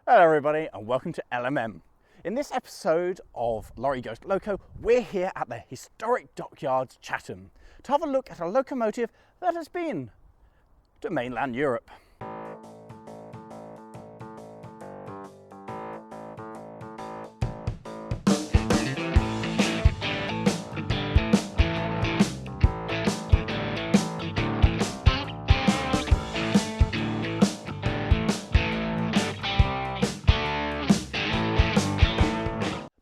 Hello everybody and welcome to LMM. In this episode of Lawrie Goes Loco, we're here at the Historic Dockyard Chatham to have a look at a locomotive that has been to mainland Europe.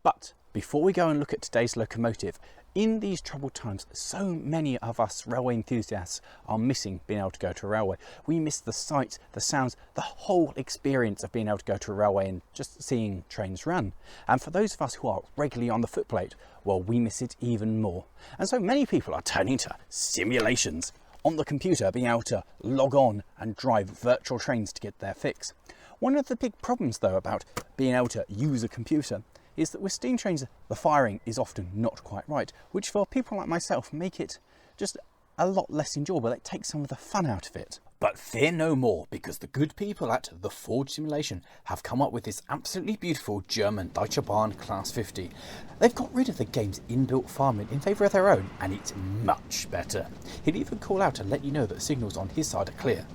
But before we go and look at today's locomotive, in these troubled times, so many of us railway enthusiasts are missing being able to go to a railway. We miss the sights, the sounds, the whole experience of being able to go to a railway and just seeing trains run. And for those of us who are regularly on the footplate, well, we miss it even more. And so many people are turning to simulations on the computer, being able to log on and drive virtual trains to get their fix. One of the big problems though about being able to use a computer is that with steam trains, the firing is often not quite right, which for people like myself make it just a lot less enjoyable. It takes some of the fun out of it. But fear no more, because the good people at the Forge Simulation have come up with this absolutely beautiful German Deutsche Bahn Class 50. They've got rid of the game's inbuilt farming in favour of their own, and it's much better. He'll even call out and let you know that the signals on his side are clear.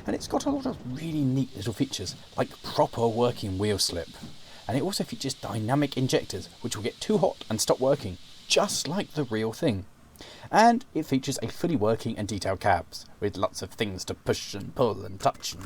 And it's got a lot of really neat little features, like proper working wheel slip. And it also features dynamic injectors, which will get too hot and stop working, just like the real thing. And it features a fully working and detailed cabs, with lots of things to push and pull and touch.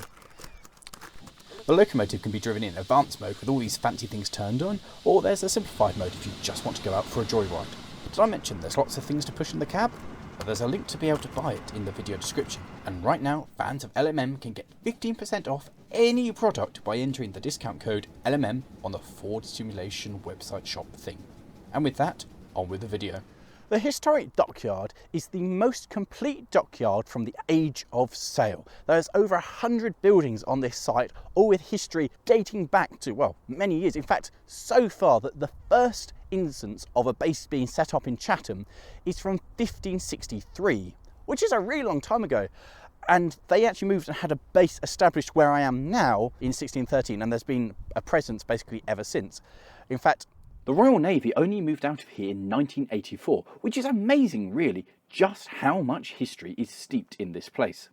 The locomotive can be driven in advanced mode with all these fancy things turned on, or there's a simplified mode if you just want to go out for a joyride. Did I mention there's lots of things to push in the cab? Well, there's a link to be able to buy it in the video description. And right now, fans of LMM can get 15% off any product by entering the discount code LMM on the Forge Simulation website shop thing. And with that, on with the video. The Historic Dockyard is the most complete dockyard from the age of sail. There's over 100 buildings on this site, all with history dating back to, well, many years. In fact, so far that the first instance of a base being set up in Chatham is from 1563, which is a really long time ago. And they actually moved and had a base established where I am now in 1613, and there's been a presence basically ever since. In fact, the Royal Navy only moved out of here in 1984, which is amazing really, just how much history is steeped in this place.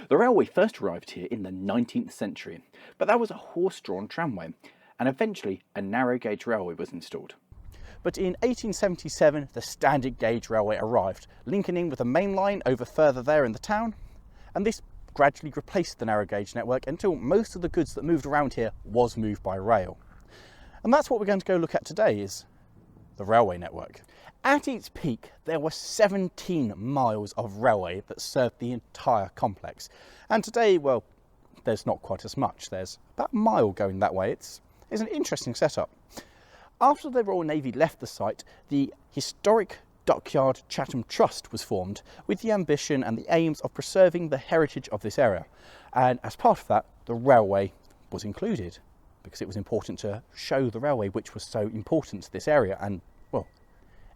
The railway first arrived here in the 19th century, but that was a horse-drawn tramway, and eventually a narrow gauge railway was installed. But in 1877, the standard gauge railway arrived, linking in with the main line over further there in the town, and this gradually replaced the narrow gauge network until most of the goods that moved around here was moved by rail. And that's what we're going to go look at today, is the railway network. At its peak, there were 17 miles of railway that served the entire complex. And today, well, there's not quite as much. There's about a mile going that way. It's an interesting setup. After the Royal Navy left the site, the Historic Dockyard Chatham Trust was formed with the ambition and the aims of preserving the heritage of this area. And as part of that, the railway was included, because it was important to show the railway, which was so important to this area, and well,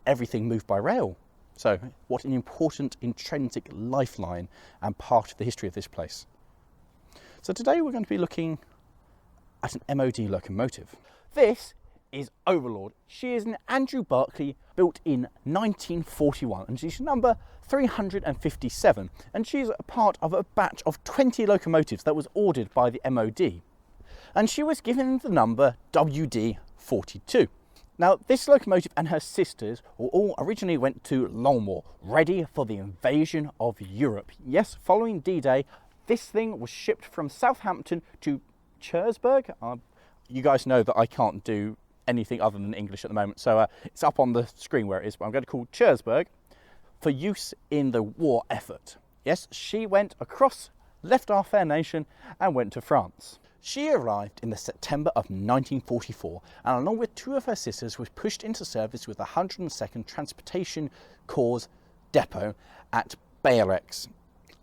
everything moved by rail. So what an important intrinsic lifeline and part of the history of this place. So today we're going to be looking at an MOD locomotive. This is Overlord. She is an Andrew Barclay built in 1941, and she's number 357, and she's a part of a batch of 20 locomotives that was ordered by the MOD. And she was given the number WD42. Now, this locomotive and her sisters all originally went to Longmoor, ready for the invasion of Europe. Yes, following D-Day, this thing was shipped from Southampton to Chursburg. You guys know that I can't do anything other than English at the moment, so it's up on the screen where it is, but I'm going to call Chursburg for use in the war effort. Yes, she went across, left our fair nation, and went to France. She arrived in the September of 1944, and along with two of her sisters was pushed into service with the 102nd Transportation Corps Depot at Bayerex.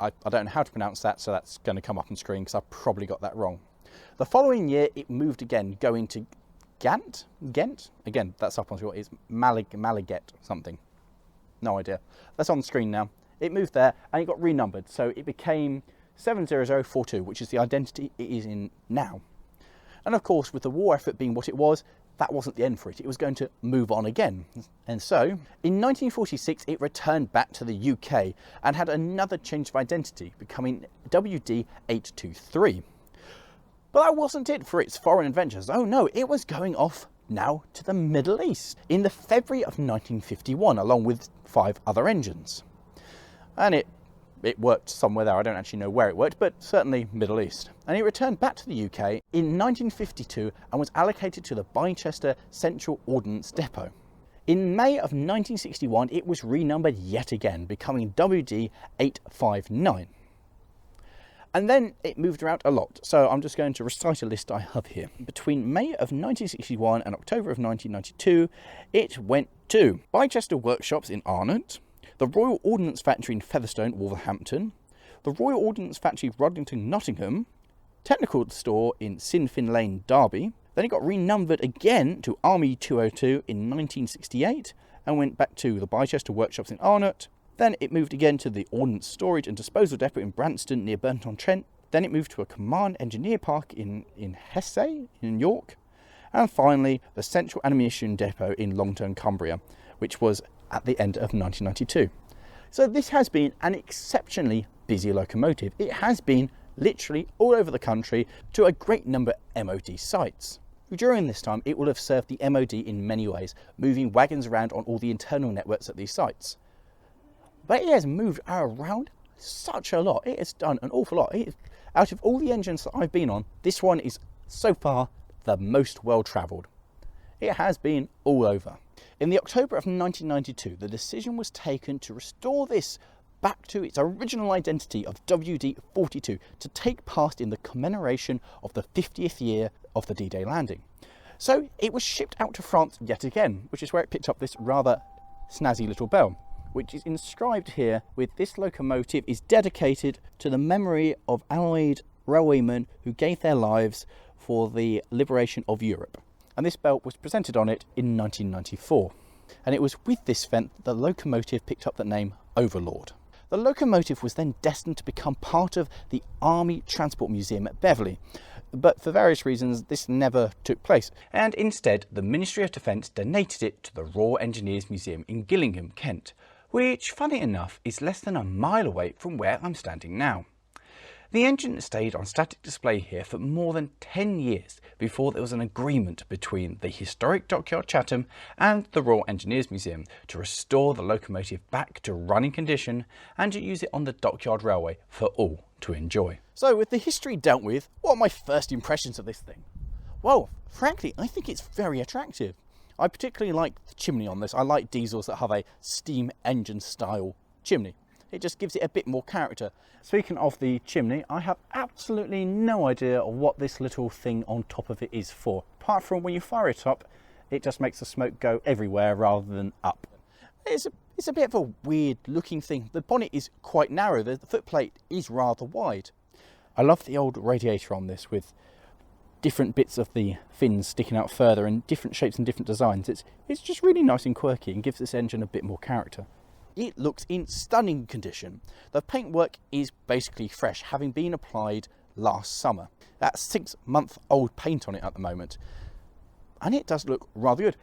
I don't know how to pronounce that, so that's going to come up on screen because I probably got that wrong. The following year it moved again, going to Ghent? Again, that's up on screen. It's Malaget something. No idea. That's on the screen now. It moved there and it got renumbered, so it became 70042, which is the identity it is in now. And of course, with the war effort being what it was, that wasn't the end for it. It was going to move on again. And so, in 1946, it returned back to the UK and had another change of identity, becoming WD-823. But that wasn't it for its foreign adventures. Oh no, it was going off now to the Middle East in the February of 1951, along with 5 other engines. And it worked somewhere there. I don't actually know where it worked, but certainly Middle East. And it returned back to the UK in 1952 and was allocated to the Bicester Central Ordnance Depot. In May of 1961, it was renumbered yet again, becoming WD-859. And then it moved around a lot, so I'm just going to recite a list I have here. Between May of 1961 and October of 1992, it went to Bicester Workshops in Arnott, the Royal Ordnance Factory in Featherstone, Wolverhampton, the Royal Ordnance Factory, Rodlington, Nottingham, Technical Store in Sinfin Lane, Derby. Then it got renumbered again to Army 202 in 1968 and went back to the Bicester Workshops in Arnott. Then it moved again to the Ordnance Storage and Disposal Depot in Branston near Burton-on-Trent. Then it moved to a Command Engineer Park in Hesse, in York. And finally, the Central Ammunition Depot in Longton, Cumbria, which was at the end of 1992. So this has been an exceptionally busy locomotive. It has been literally all over the country to a great number of MOD sites. During this time, it will have served the MOD in many ways, moving wagons around on all the internal networks at these sites. But it has moved around such a lot. It has done an awful lot. Out of all the engines that I've been on, this one is so far the most well travelled. It has been all over. In the October of 1992, the decision was taken to restore this back to its original identity of WD-42 to take part in the commemoration of the 50th year of the D-Day landing. So it was shipped out to France yet again, which is where it picked up this rather snazzy little bell, which is inscribed here with "This locomotive is dedicated to the memory of Allied railwaymen who gave their lives for the liberation of Europe." And this bell was presented on it in 1994. And it was with this event that the locomotive picked up the name Overlord. The locomotive was then destined to become part of the Army Transport Museum at Beverley, but for various reasons this never took place, and instead the Ministry of Defence donated it to the Royal Engineers Museum in Gillingham, Kent, which, funny enough, is less than a mile away from where I'm standing now. The engine stayed on static display here for more than 10 years before there was an agreement between the Historic Dockyard Chatham and the Royal Engineers Museum to restore the locomotive back to running condition and to use it on the Dockyard Railway for all to enjoy. So with the history dealt with, what are my first impressions of this thing? Well, frankly, I think it's very attractive. I particularly like the chimney on this. I like diesels that have a steam engine style chimney. It just gives it a bit more character. Speaking of the chimney, I have absolutely no idea what this little thing on top of it is for. Apart from when you fire it up, it just makes the smoke go everywhere rather than up. It's a bit of a weird looking thing. The bonnet is quite narrow, the footplate is rather wide. I love the old radiator on this with different bits of the fins sticking out further and different shapes and different designs. It's just really nice and quirky and gives this engine a bit more character. It looks in stunning condition. The paintwork is basically fresh, having been applied last summer. That's 6-month-old paint on it at the moment. And it does look rather good.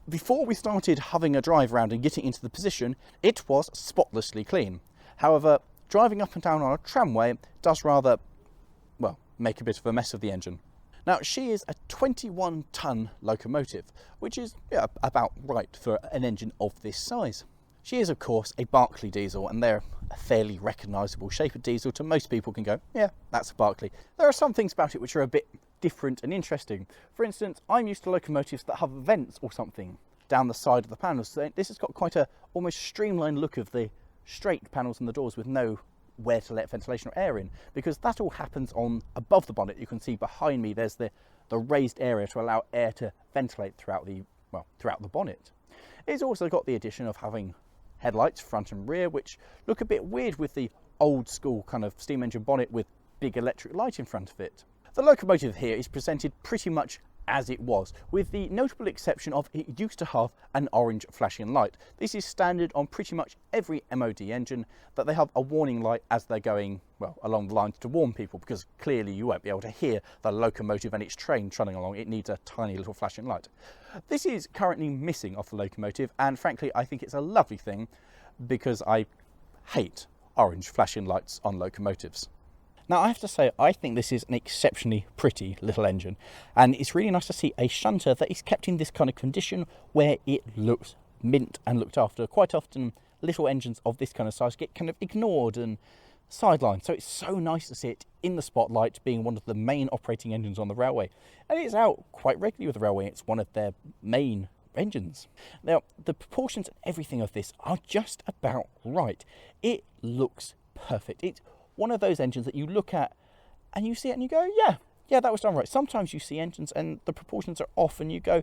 Before we started having a drive around and getting into the position, it was spotlessly clean. However, driving up and down on a tramway does rather, well, make a bit of a mess of the engine. Now, she is a 21-ton locomotive, which is about right for an engine of this size. She is, of course, a Barclay diesel, and they're a fairly recognisable shape of diesel to most people can go, yeah, that's a Barclay. There are some things about it which are a bit different and interesting. For instance, I'm used to locomotives that have vents or something down the side of the panels. So this has got quite a almost streamlined look of the straight panels and the doors with no where to let ventilation or air in, because that all happens on above the bonnet. You can see behind me there's the raised area to allow air to ventilate throughout the bonnet. It's also got the addition of having headlights front and rear, which look a bit weird with the old school kind of steam engine bonnet with big electric light in front of it. The locomotive here is presented pretty much as it was, with the notable exception of it used to have an orange flashing light. This is standard on pretty much every MOD engine, that they have a warning light as they're going, well, along the lines to warn people, because clearly you won't be able to hear the locomotive and its train trundling along. It needs a tiny little flashing light. This is currently missing off the locomotive, and frankly I think it's a lovely thing, because I hate orange flashing lights on locomotives. Now I have to say, I think this is an exceptionally pretty little engine, and it's really nice to see a shunter that is kept in this kind of condition where it looks mint and looked after. Quite often little engines of this kind of size get kind of ignored and sidelined, so it's so nice to see it in the spotlight, being one of the main operating engines on the railway, and it's out quite regularly with the railway. It's one of their main engines. Now the proportions and everything of this are just about right. It looks perfect. It's one of those engines that you look at and you see it and you go, yeah, that was done right. Sometimes you see engines and the proportions are off and you go,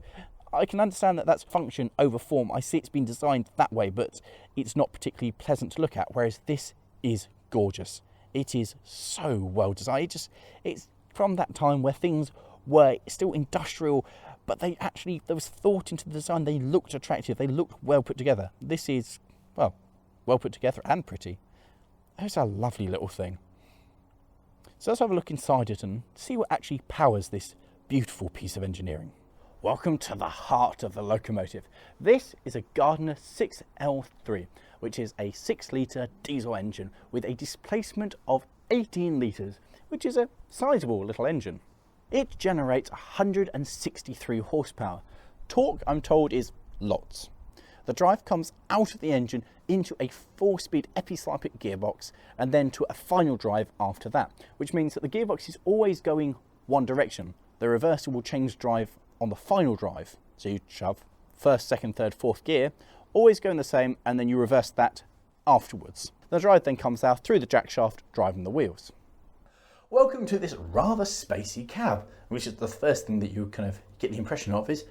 I can understand that that's function over form. I see it's been designed that way, but it's not particularly pleasant to look at, whereas this is gorgeous. It is so well designed. It's from that time where things were still industrial, but there was thought into the design. They looked attractive. They looked well put together. This is, well put together and pretty. It's a lovely little thing. So let's have a look inside it and see what actually powers this beautiful piece of engineering. Welcome to the heart of the locomotive. This is a Gardner 6L3, which is a 6-litre diesel engine with a displacement of 18 litres, which is a sizable little engine. It generates 163 horsepower. Torque, I'm told, is lots. The drive comes out of the engine into a 4-speed epicyclic gearbox and then to a final drive after that, which means that the gearbox is always going one direction. The reverser will change drive on the final drive. So you shove first, second, third, fourth gear, always going the same, and then you reverse that afterwards. The drive then comes out through the jack shaft, driving the wheels. Welcome to this rather spacey cab, which is the first thing that you kind of get the impression of is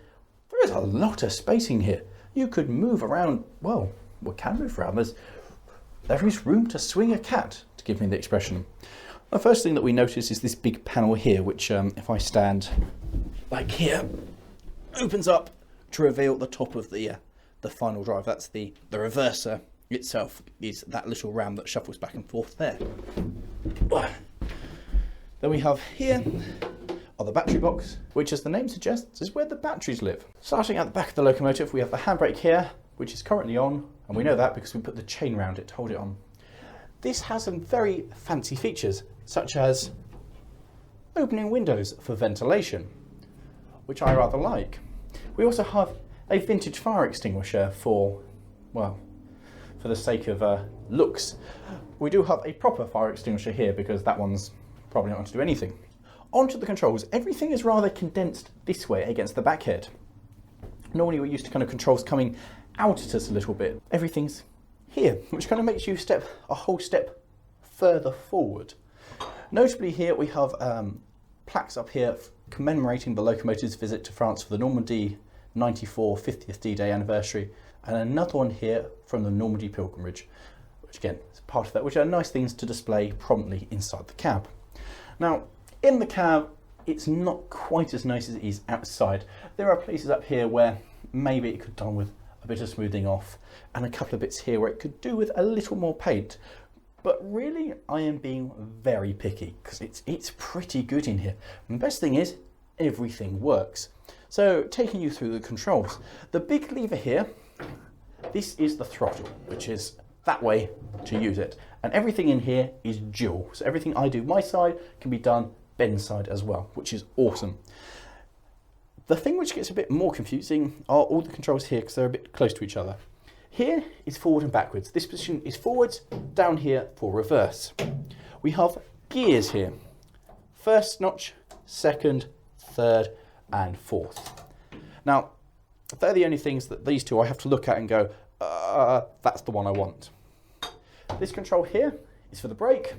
there is a lot of spacing here. You could move around, well, we can move around. There is room to swing a cat, to give me the expression. The first thing that we notice is this big panel here, which if I stand like here, opens up to reveal the top of the final drive. That's the reverser itself, is that little ram that shuffles back and forth there. Then we have here the battery box, which, as the name suggests, is where the batteries live. Starting at the back of the locomotive, we have the handbrake here, which is currently on, and we know that because we put the chain around it to hold it on. This has some very fancy features, such as opening windows for ventilation, which I rather like. We also have a vintage fire extinguisher for the sake of looks. We do have a proper fire extinguisher here because that one's probably not going to do anything. Onto the controls. Everything is rather condensed this way against the back head. Normally we're used to kind of controls coming out at us a little bit. Everything's here, which kind of makes you step a whole step further forward. Notably here we have plaques up here commemorating the locomotive's visit to France for the Normandy 94 50th D-Day anniversary, and another one here from the Normandy pilgrimage, which again is part of that, which are nice things to display prominently inside the cab. Now, in the cab, it's not quite as nice as it is outside. There are places up here where maybe it could done with a bit of smoothing off, and a couple of bits here where it could do with a little more paint. But really, I am being very picky because it's pretty good in here. And the best thing is, everything works. So, taking you through the controls. The big lever here, this is the throttle, which is that way to use it. And everything in here is dual. So everything I do my side can be done Ben's side as well, which is awesome. The thing which gets a bit more confusing are all the controls here because they're a bit close to each other. Here is forward and backwards. This position is forwards, down here for reverse. We have gears here. First notch, second, third, and fourth. Now, they're the only things that these two I have to look at and go, that's the one I want. This control here is for the brake,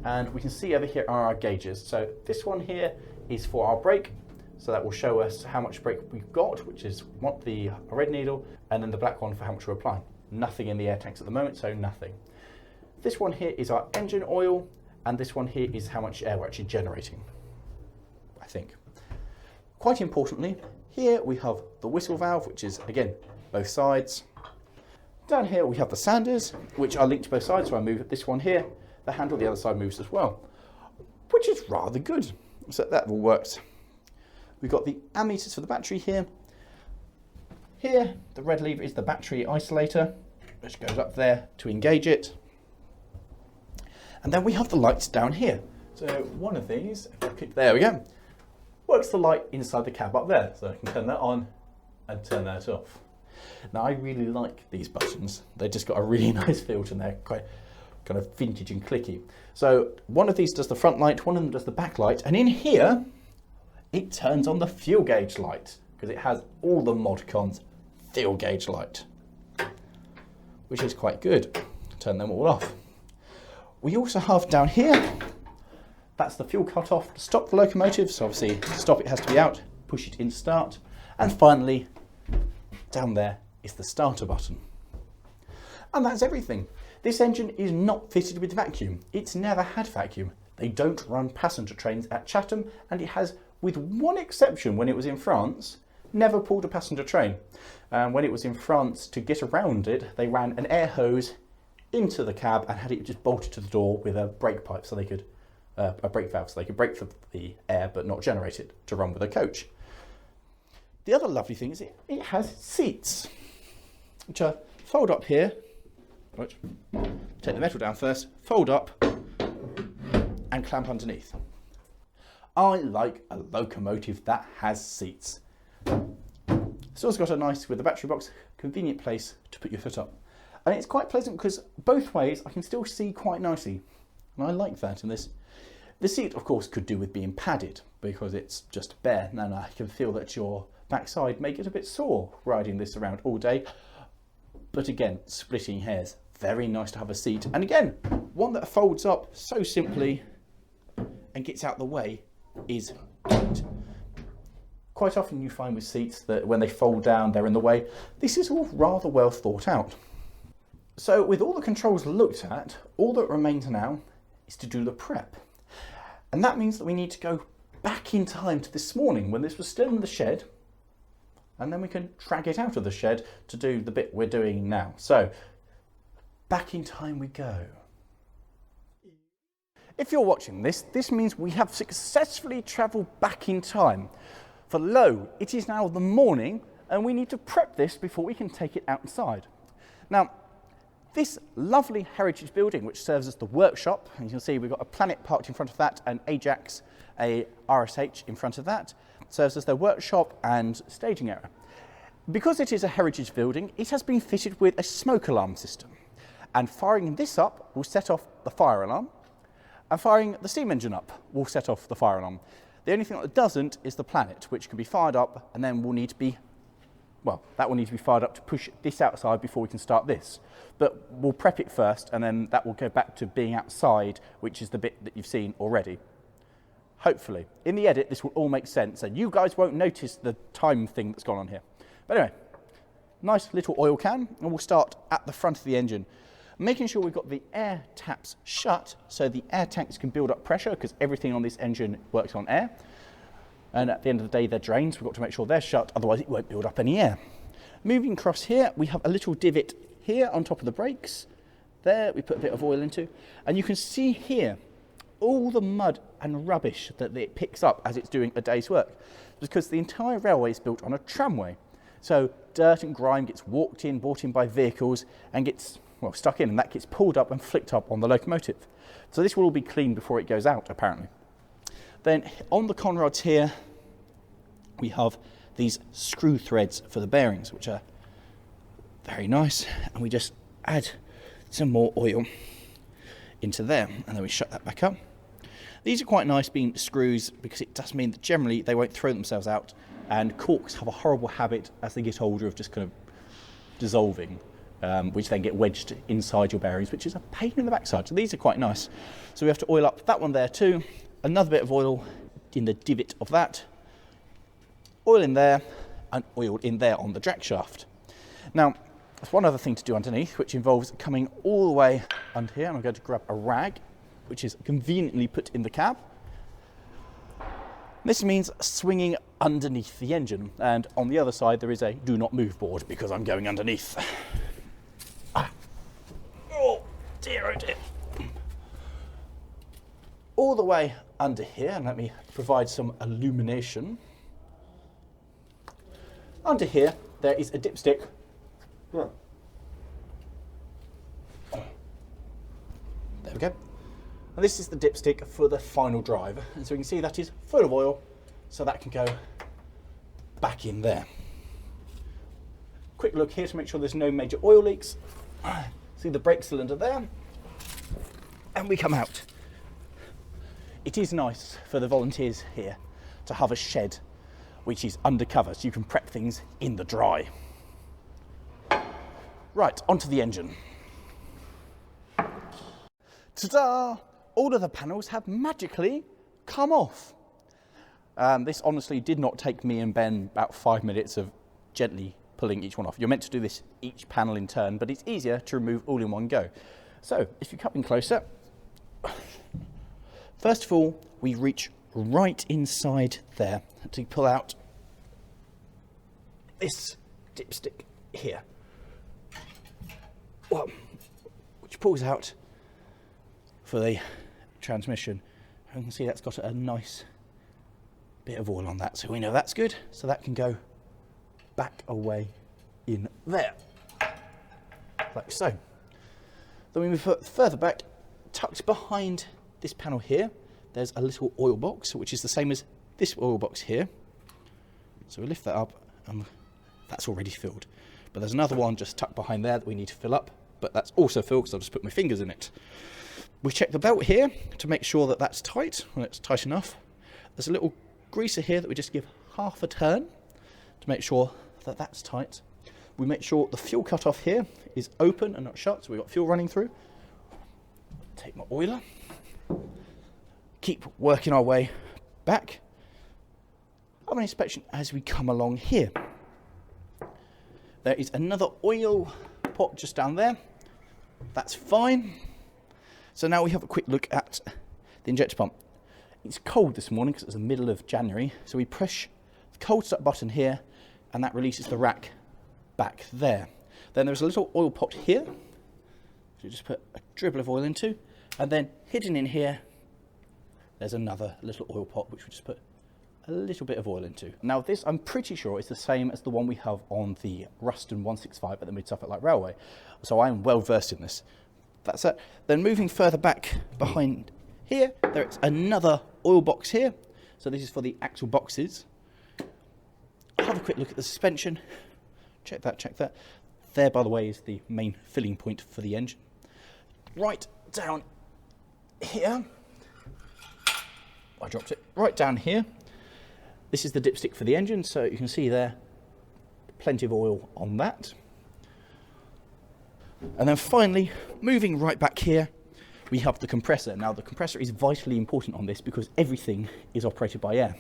and we can see over here are our gauges. So this one here is for our brake, so that will show us how much brake we've got, which is the red needle, and then the black one for how much we're applying. Nothing in the air tanks at the moment, so nothing. This one here is our engine oil, and this one here is how much air we're actually generating, I think. quite importantly, here we have the whistle valve, which is, again, both sides. Down here we have the sanders, which are linked to both sides, so I move this one here, the handle, the other side moves as well, which is rather good. So that all works. We've got the ammeters for the battery here. Here, the red lever is the battery isolator, which goes up there to engage it. And then we have the lights down here. So one of these, there we go, works the light inside the cab up there. So I can turn that on and turn that off. Now I really like these buttons. They've just got a really nice feel to them. They're quite kind of vintage and clicky. So one of these does the front light, one of them does the back light, and in here it turns on the fuel gauge light because it has all the Modcon's fuel gauge light, which is quite good. Turn them all off. We also have down here, that's the fuel cut off to stop the locomotive. So obviously to stop it has to be out, push it in start. And finally, down there is the starter button. And that's everything. This engine is not fitted with vacuum. It's never had vacuum. They don't run passenger trains at Chatham, and it has, with one exception when it was in France, never pulled a passenger train. When it was in France, to get around it, they ran an air hose into the cab and had it just bolted to the door with a brake pipe, so they could, a brake valve, so they could brake for the air but not generate it to run with a coach. The other lovely thing is it has seats, which are fold up here, which take the metal down first, fold up and clamp underneath. I like a locomotive that has seats. It's also got a nice, with the battery box, convenient place to put your foot up. And it's quite pleasant because both ways I can still see quite nicely. And I like that in this. The seat, of course, could do with being padded because it's just bare. And I can feel that your backside may get a bit sore riding this around all day. But again, splitting hairs. Very nice to have a seat. And again, one that folds up so simply and gets out the way is great. Quite often you find with seats that when they fold down, they're in the way. This is all rather well thought out. So with all the controls looked at, all that remains now is to do the prep. And that means that we need to go back in time to this morning when this was still in the shed, and then we can drag it out of the shed to do the bit we're doing now. So back in time we go. If you're watching this, this means we have successfully travelled back in time. For lo, it is now the morning and we need to prep this before we can take it outside. Now, this lovely heritage building, which serves as the workshop, and you can see we've got a Planet parked in front of that, and Ajax, a RSH in front of that, serves as their workshop and staging area. Because it is a heritage building, it has been fitted with a smoke alarm system. And firing this up will set off the fire alarm, and firing the steam engine up will set off the fire alarm. The only thing that doesn't is the Planet, which can be fired up and then will need to be, well, that will need to be fired up to push this outside before we can start this. But we'll prep it first and then that will go back to being outside, which is the bit that you've seen already. Hopefully. In the edit, this will all make sense and you guys won't notice the time thing that's gone on here. But anyway, nice little oil can, and we'll start at the front of the engine. Making sure we've got the air taps shut so the air tanks can build up pressure, because everything on this engine works on air. And at the end of the day, they're drains. We've got to make sure they're shut, otherwise it won't build up any air. Moving across here, we have a little divot here on top of the brakes. There, we put a bit of oil into. And you can see here all the mud and rubbish that it picks up as it's doing a day's work, because the entire railway is built on a tramway. So dirt and grime gets walked in, brought in by vehicles, and gets, well, stuck in, and that gets pulled up and flicked up on the locomotive. So this will all be cleaned before it goes out, apparently. Then on the conrods here, we have these screw threads for the bearings, which are very nice. And we just add some more oil into there, and then we shut that back up. These are quite nice being screws, because it does mean that generally they won't throw themselves out, and corks have a horrible habit as they get older of just kind of dissolving. Which then get wedged inside your bearings, which is a pain in the backside. So these are quite nice. So we have to oil up that one there too. Another bit of oil in the divot of that. Oil in there, and oil in there on the drag shaft. Now, there's one other thing to do underneath, which involves coming all the way under here. And I'm going to grab a rag, which is conveniently put in the cab. This means swinging underneath the engine, and on the other side there is a do not move board because I'm going underneath. Oh dear, oh dear. All the way under here, and let me provide some illumination. Under here there is a dipstick. There we go. And this is the dipstick for the final drive. And so you can see that is full of oil, so that can go back in there. Quick look here to make sure there's no major oil leaks. See the brake cylinder there. And we come out. It is nice for the volunteers here to have a shed which is undercover, so you can prep things in the dry. Right, onto the engine. Ta-da! All of the panels have magically come off. This honestly did not take me and Ben about 5 minutes of gently pulling each one off. You're meant to do this each panel in turn, but it's easier to remove all in one go. So if you come in closer, first of all, we reach right inside there to pull out this dipstick here. Well, which pulls out for the transmission. You can see that's got a nice bit of oil on that, so we know that's good. So that can go back away in there, like so. Then we move further back, tucked behind this panel here, there's a little oil box, which is the same as this oil box here. So we lift that up, and that's already filled. But there's another one just tucked behind there that we need to fill up, but that's also filled because I've just put my fingers in it. We check the belt here to make sure that that's tight, and it's tight enough. There's a little greaser here that we just give half a turn to make sure that that's tight. We make sure the fuel cutoff here is open and not shut, so we've got fuel running through. Take my oiler. Keep working our way back. Have an inspection as we come along here. There is another oil pot just down there. That's fine. So now we have a quick look at the injector pump. It's cold this morning because it's the middle of January, so we push the cold start button here, and that releases the rack back there. Then there's a little oil pot here, which you just put a dribble of oil into, and then hidden in here, there's another little oil pot which we just put a little bit of oil into. Now this, I'm pretty sure, is the same as the one we have on the Ruston 165 at the Mid-Suffolk Light Railway, so I am well versed in this. That's it. Then moving further back behind here, there's another oil box here. So this is for the axle boxes. Have a quick look at the suspension. Check that, check that. There, by the way, is the main filling point for the engine. Right down here. I dropped it. Right down here. This is the dipstick for the engine, so you can see there, plenty of oil on that. And then finally, moving right back here, we have the compressor. Now the compressor is vitally important on this because everything is operated by air.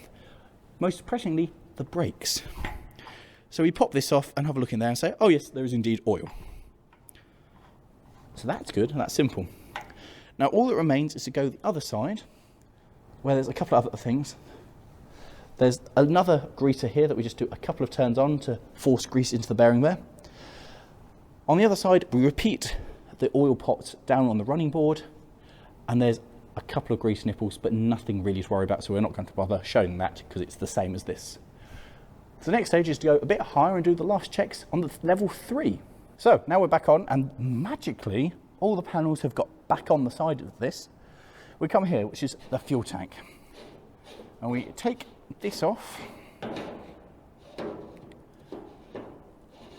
Most pressingly, the brakes. So we pop this off and have a look in there and say, oh yes, there is indeed oil. So that's good, and that's simple. Now all that remains is to go the other side, where there's a couple of other things. There's another greaser here that we just do a couple of turns on to force grease into the bearing there. On the other side, we repeat the oil pot down on the running board, and there's a couple of grease nipples, but nothing really to worry about, so we're not going to bother showing that because it's the same as this. So the next stage is to go a bit higher and do the last checks on the level 3. So now we're back on, and magically, all the panels have got back on the side of this. We come here, which is the fuel tank, and we take this off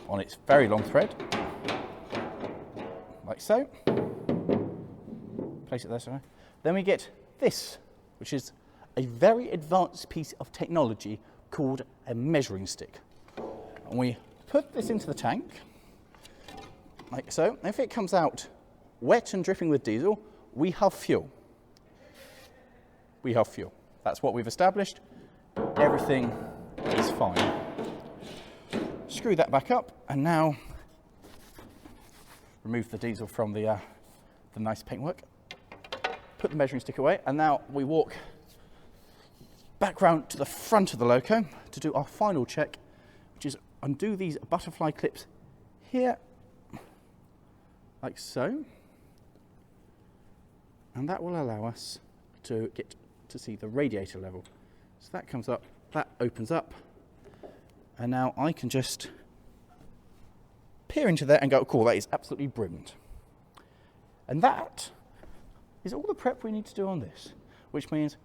on its very long thread, like so. Place it there, sorry. Then we get this, which is a very advanced piece of technology called a measuring stick. And we put this into the tank, like so. If it comes out wet and dripping with diesel, we have fuel. We have fuel. That's what we've established. Everything is fine. Screw that back up, and now remove the diesel from the nice paintwork. Put the measuring stick away, and now we walk back round to the front of the loco to do our final check, which is undo these butterfly clips here, like so. And that will allow us to get to see the radiator level. So that comes up, that opens up, and now I can just peer into there and go, cool, that is absolutely brilliant. And that is all the prep we need to do on this, which means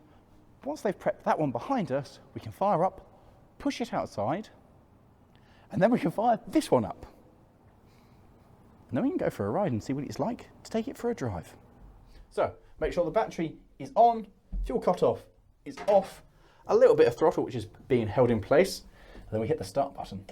once they've prepped that one behind us, we can fire up, push it outside, and then we can fire this one up. And then we can go for a ride and see what it's like to take it for a drive. So, make sure the battery is on, fuel cut-off is off, a little bit of throttle which is being held in place, and then we hit the start button.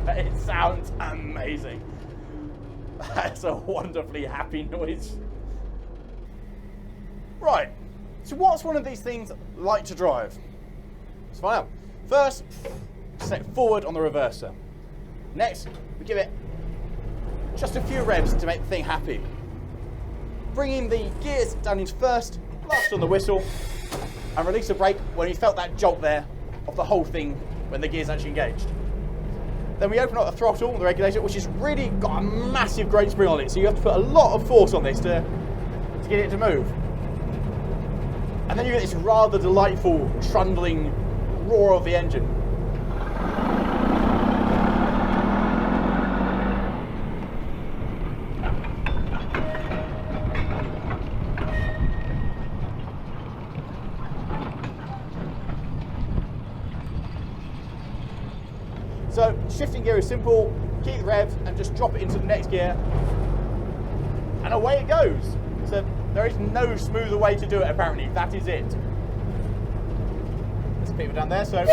It sounds amazing. That's a wonderfully happy noise. Right, so what's one of these things like to drive? Let's find out. First, set forward on the reverser. Next, we give it just a few revs to make the thing happy. Bringing the gears down into first, blast on the whistle, and release the brake when you felt that jolt there of the whole thing when the gear's actually engaged. Then we open up the throttle, the regulator, which has really got a massive great spring on it, so you have to put a lot of force on this to get it to move. And then you get this rather delightful trundling roar of the engine. So shifting gear is simple, keep the revs and just drop it into the next gear and away it goes. So there is no smoother way to do it apparently, that is it. There's people down there, so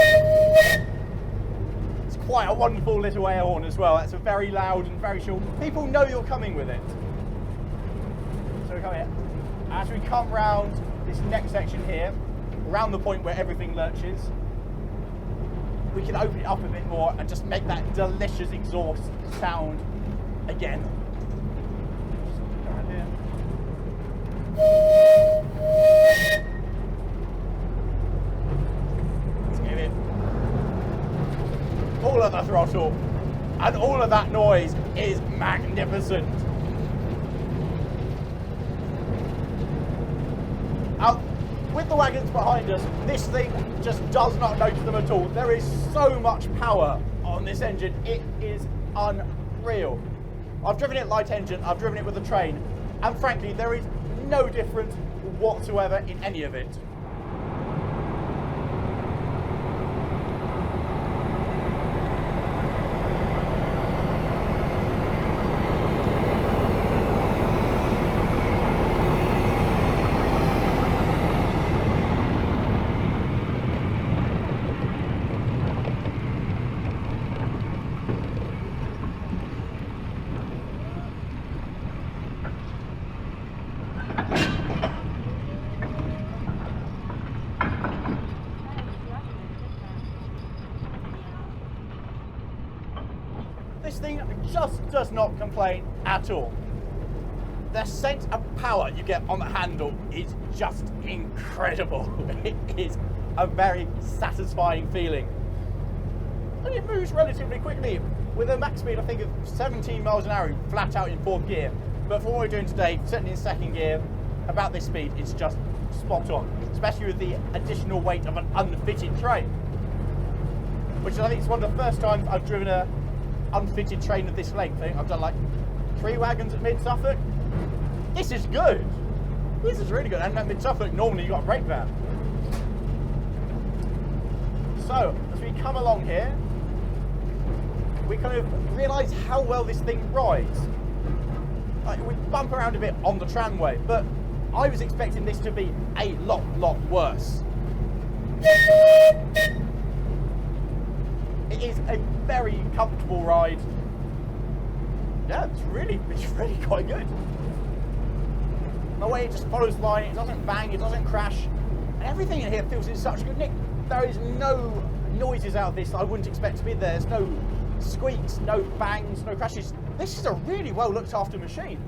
it's quite a wonderful little air horn as well. That's a very loud and very short. People know you're coming with it. So we come here. As we come round this next section here, around the point where everything lurches, we can open it up a bit more and just make that delicious exhaust sound again. Just go around here. Let's give it all of the throttle, and all of that noise is magnificent. With the wagons behind us, this thing just does not notice them at all. There is so much power on this engine, it is unreal. I've driven it light engine, I've driven it with a train, and frankly there is no difference whatsoever in any of it. This thing just does not complain at all. The sense of power you get on the handle is just incredible. It is a very satisfying feeling. And it moves relatively quickly with a max speed I think of 17 miles an hour flat out in fourth gear. But for what we're doing today, certainly in second gear, about this speed, it's just spot on, especially with the additional weight of an unfitted train. Which I think is one of the first times I've driven a unfitted train of this length. I've done like 3 wagons at Mid-Suffolk. This is good. This is really good. And at Mid-Suffolk, normally you've got a brake van. So, as we come along here, we kind of realise how well this thing rides. Like, we bump around a bit on the tramway, but I was expecting this to be a lot worse. It is a very comfortable ride. Yeah, it's really quite good. The way it just follows the line, it doesn't bang, it doesn't crash, and everything in here feels in such good nick. There is no noises out of this that I wouldn't expect to be there. There's no squeaks, no bangs, no crashes. This is a really well looked after machine.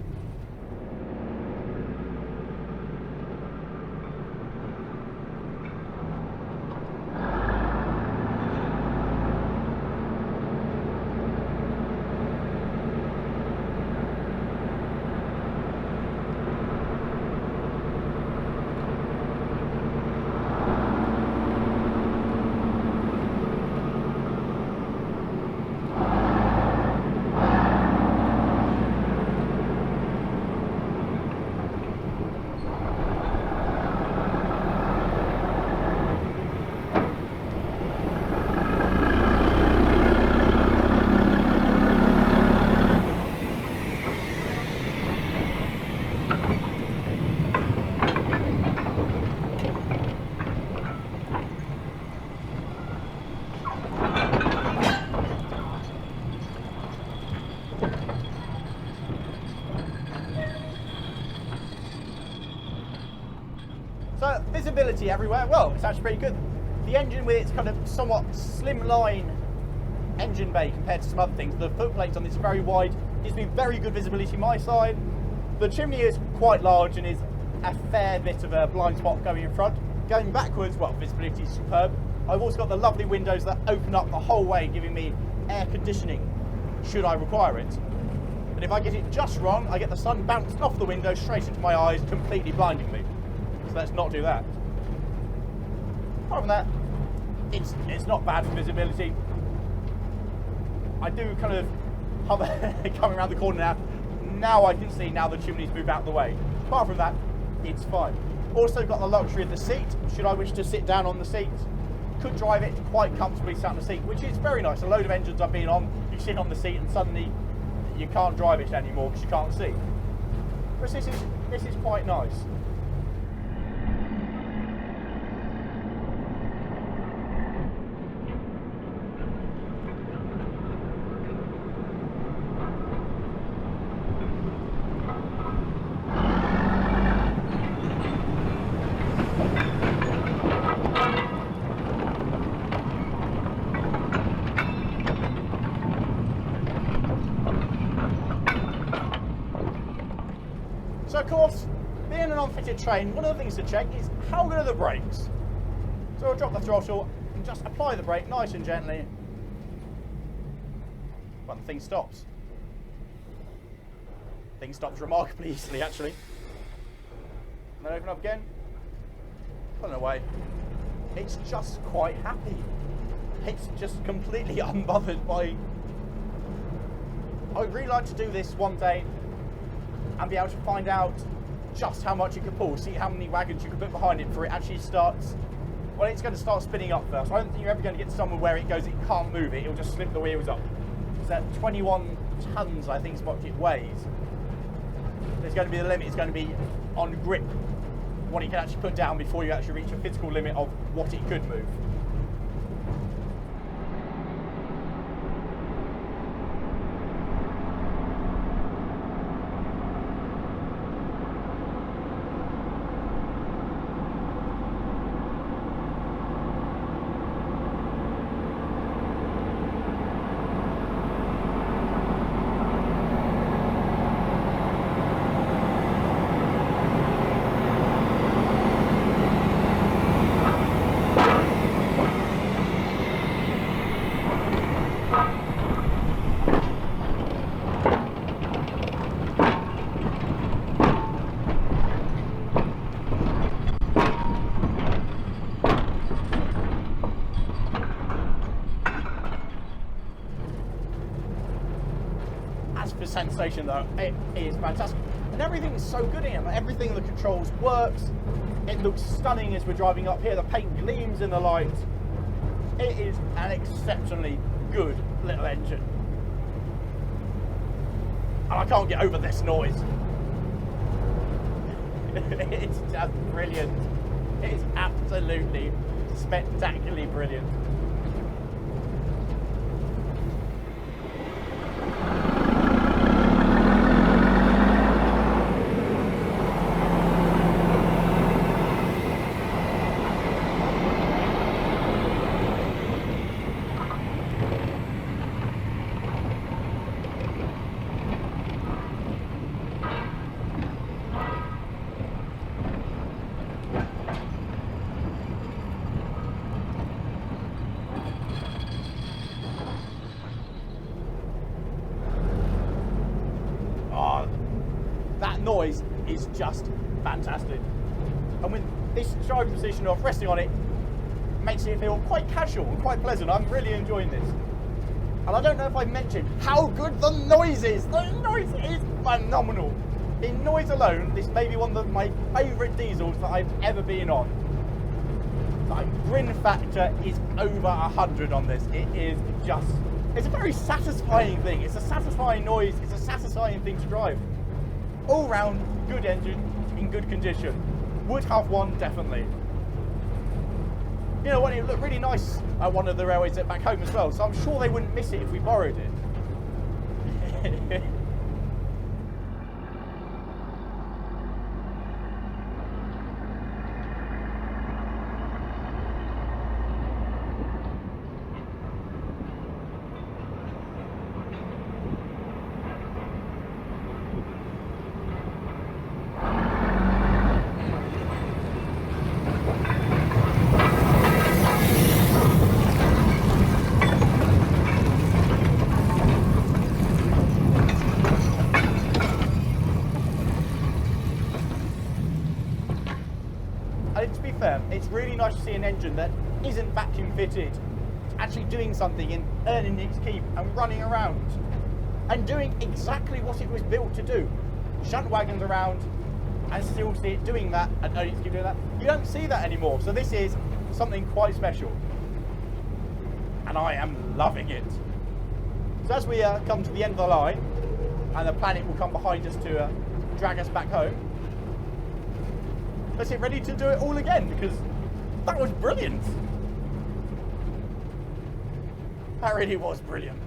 So visibility everywhere, well, it's actually pretty good. The engine with its kind of somewhat slimline engine bay compared to some other things, the footplates on this are very wide, gives me very good visibility my side. The chimney is quite large and is a fair bit of a blind spot going in front. Going backwards, well, visibility is superb. I've also got the lovely windows that open up the whole way, giving me air conditioning should I require it. But if I get it just wrong, I get the sun bounced off the window straight into my eyes, completely blinding me. So let's not do that. Apart from that, it's not bad for visibility. I do kind of hover coming around the corner now. Now I can see, now the chimney's moved out of the way. Apart from that, it's fine. Also got the luxury of the seat. Should I wish to sit down on the seat, could drive it quite comfortably sat on the seat, which is very nice. A load of engines I've been on, you sit on the seat and suddenly you can't drive it anymore because you can't see. But this is quite nice. So of course, being an unfitted train, one of the things to check is how good are the brakes. So I'll drop the throttle and just apply the brake nice and gently. But the thing stops. The thing stops remarkably easily actually. And then open up again, pull it away. It's just quite happy. It's just completely unbothered by... I would really like to do this one day and be able to find out just how much it can pull, see how many wagons you can put behind it before it actually starts. Well, it's going to start spinning up first. I don't think you're ever going to get somewhere where it goes, it can't move it, it'll just slip the wheels up. It's at 21 tons, I think is what it weighs. There's going to be the limit, it's going to be on grip, what it can actually put down before you actually reach a physical limit of what it could move. Sensation though, it is fantastic, and everything's so good in it. Everything in the controls works. It looks stunning as we're driving up here. The paint gleams in the light. It is an exceptionally good little engine, and I can't get over this noise. It's just brilliant. It's absolutely spectacularly brilliant. noise is just fantastic. And with this driving position of resting on it, makes it feel quite casual and quite pleasant. I'm really enjoying this. And I don't know if I mentioned how good the noise is. The noise is phenomenal. In noise alone, this may be one of my favourite diesels that I've ever been on. The grin factor is over 100 on this. It is just, it's a very satisfying thing. It's a satisfying noise. It's a satisfying thing to drive. All round, good engine, in good condition. Would have one, definitely. You know what, it looked really nice at one of the railways back home as well, so I'm sure they wouldn't miss it if we borrowed it. To be fair, it's really nice to see an engine that isn't vacuum fitted, actually doing something and earning its keep and running around and doing exactly what it was built to do. Shunt wagons around and still see it doing that and earning its keep doing that. You don't see that anymore, so this is something quite special. And I am loving it. So as we come to the end of the line, and the Planet will come behind us to drag us back home, let's get ready to do it all again, because that was brilliant. That really was brilliant.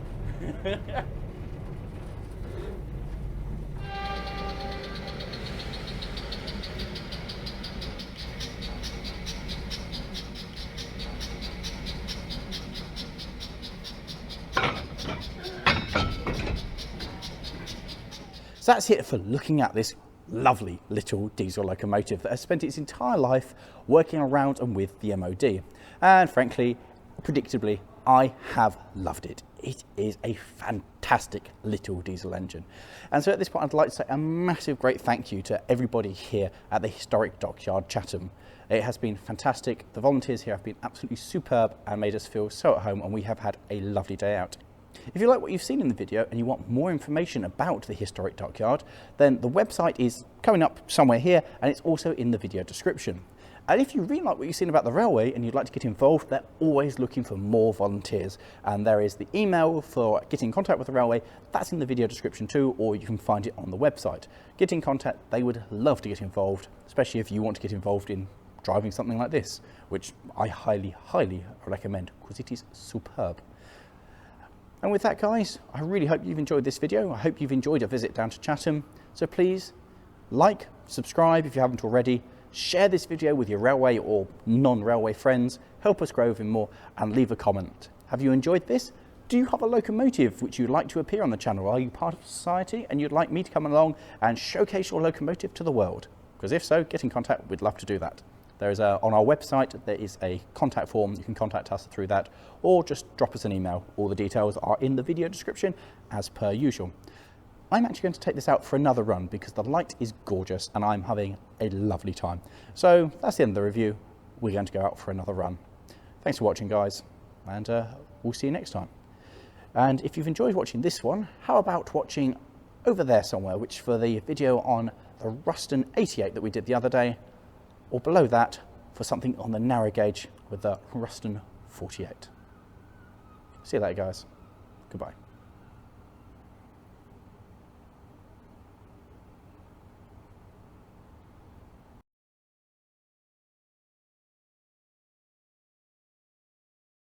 So that's it for looking at this lovely little diesel locomotive that has spent its entire life working around and with the MOD. And frankly, predictably, I have loved it. It is a fantastic little diesel engine. And so at this point, I'd like to say a massive great thank you to everybody here at the Historic Dockyard Chatham. It has been fantastic. The volunteers here have been absolutely superb and made us feel so at home, and we have had a lovely day out. If you like what you've seen in the video and you want more information about the Historic Dockyard, then the website is coming up somewhere here, and it's also in the video description. And if you really like what you've seen about the railway and you'd like to get involved, they're always looking for more volunteers. And there is the email for getting in contact with the railway. That's in the video description too, or you can find it on the website. Get in contact. They would love to get involved, especially if you want to get involved in driving something like this, which I highly, highly recommend because it is superb. And with that, guys, I really hope you've enjoyed this video. I hope you've enjoyed a visit down to Chatham. So please like, subscribe if you haven't already, share this video with your railway or non-railway friends, help us grow even more, and leave a comment. Have you enjoyed this? Do you have a locomotive which you'd like to appear on the channel? Are you part of society and you'd like me to come along and showcase your locomotive to the world? Because if so, get in contact. We'd love to do that. There is on our website, there is a contact form. You can contact us through that, or just drop us an email. All the details are in the video description, as per usual. I'm actually going to take this out for another run because the light is gorgeous and I'm having a lovely time. So that's the end of the review. We're going to go out for another run. Thanks for watching, guys, and we'll see you next time. And if you've enjoyed watching this one, how about watching over there somewhere, which for the video on the Ruston 88 that we did the other day, or below that for something on the narrow gauge with the Ruston 48. See you later, guys. Goodbye.